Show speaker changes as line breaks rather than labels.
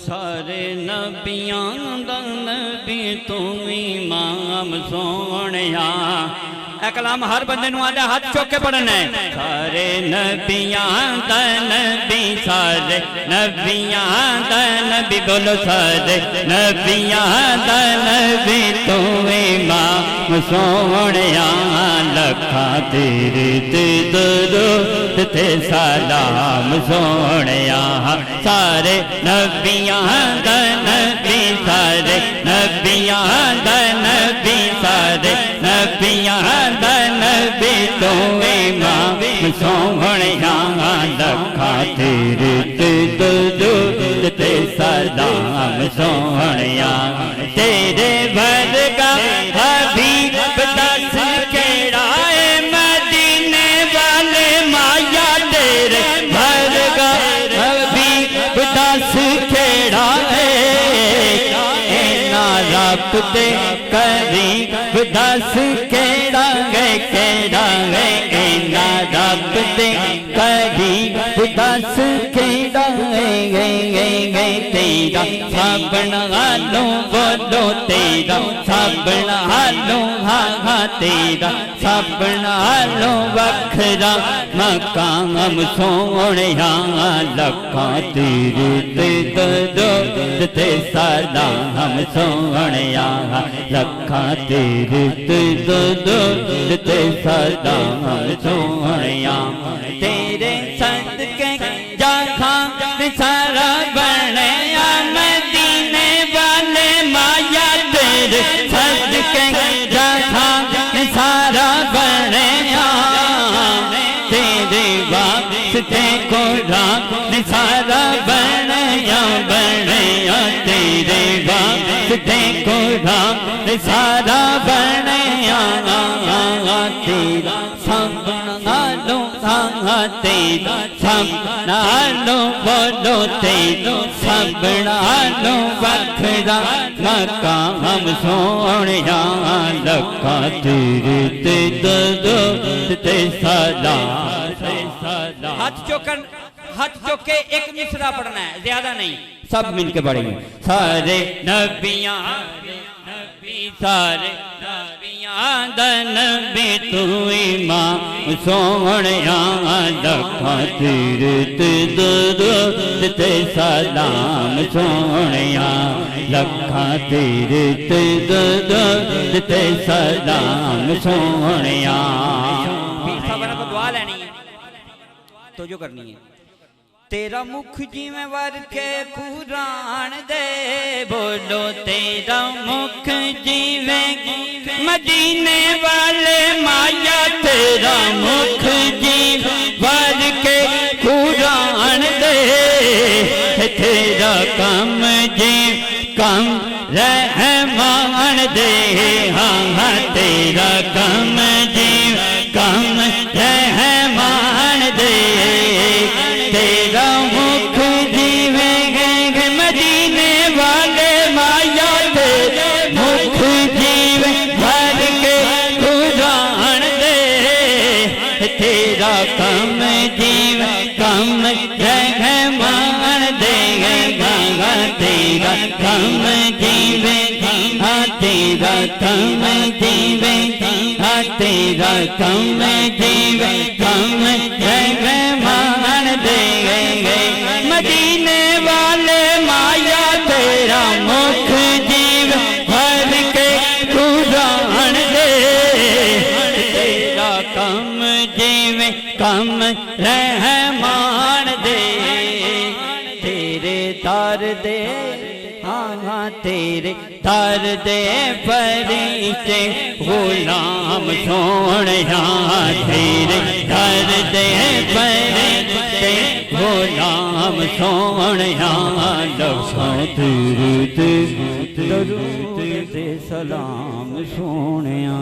सारे नबियां दा नबी तू इमाम सोहणिया। कलाम हर बंदे नूं आंदा हाथ चुक के पढ़ना है। सारे नबियां दा नबी, सारे नबियां दा नबी, बोलो सारे नबियां दा नबी तू इमाम सोहणिया। लखा तेरे ते दरूद ते सलाम सोहणिया। सारे नबियां दा नबी, सारे नबियां दा नबी, सारे नबियां दा नबी तू इमाम सोहणिया। लखा तेरे ते दरूद ते सलाम सोहणिया। तेरे वर्गा हबीब दस केड़ा है मदीने वाले माया। तेरे वर्गा हबीब दस केड़ा है रब दे करीब दस केड़ा है, केड़ा है इना रब दे करीब दस केड़ा है। तेरा सब नालों बोलो तेरा सब नालों, हाँ हाँ तेरा सब नालों वखरा मकाम सोहणिया। लखा तेरे ते दरूद ते सलाम सोहणिया। लखा तेरे ते दरूद ते सलाम सोहणिया। तेरे सदके जहां सारा बनया मदीने वाले माया। तेरे सदके जहां सारा बनया। तेरे वास्ते कुरान सारा बनया, बनया। तेरे वास्ते कुरान सारा बनया। तेरा सब नालों, हाँ तेरा सब नालों बोलो तेरा सब नालों वखरा मकाम सोहणिया। लखा तेरे ते दरूद ते सलाम। हाथ चुक के एक मिसरा पढ़ना है, ज्यादा नहीं, सब मिलके पढ़ेंगे। सारे नबियां नबी, सारे नबियां दा नबी तू इमाम सोहणिया। लखा तेरे ते दरूद ते सलाम सोहणिया। लखा तेरे ते दरूद ते सलाम सोहणिया। सबने को दुआ लेनी है तो जो करनी है। तेरा मुख जिवें वर के कुरान दे, बोलो तेरा मुख जिवें मदीने वाले माया। तेरा मुख जिवें वर के कुरान दे। तेरा कम जिव कम रहमान दे, हाँ तेरा कम जिव कम रहमान दे। तेरा मुख जीवे मदीने वाले माया। तेरा मुख जीवे भर के कुरान दे। तेरा कम जीव कम रहमान दे। तेरा कम जीवे, हाँ तेरा कम जीवे, हाँ तेरा कम जीवे कम रहमान दे। मदीने वाले माया। तेरा मुख जीव भर के कुरान दे। तेरा कम जीव कम रहमान दे। तेरे दर दे, हाँ तेरे दर दे फरिश्ते गुलाम सोहणिया। तेरे दर दे फरिश्ते गुलाम सोहणिया। लखा तेरे ते दरूद ते सलाम सोहणिया।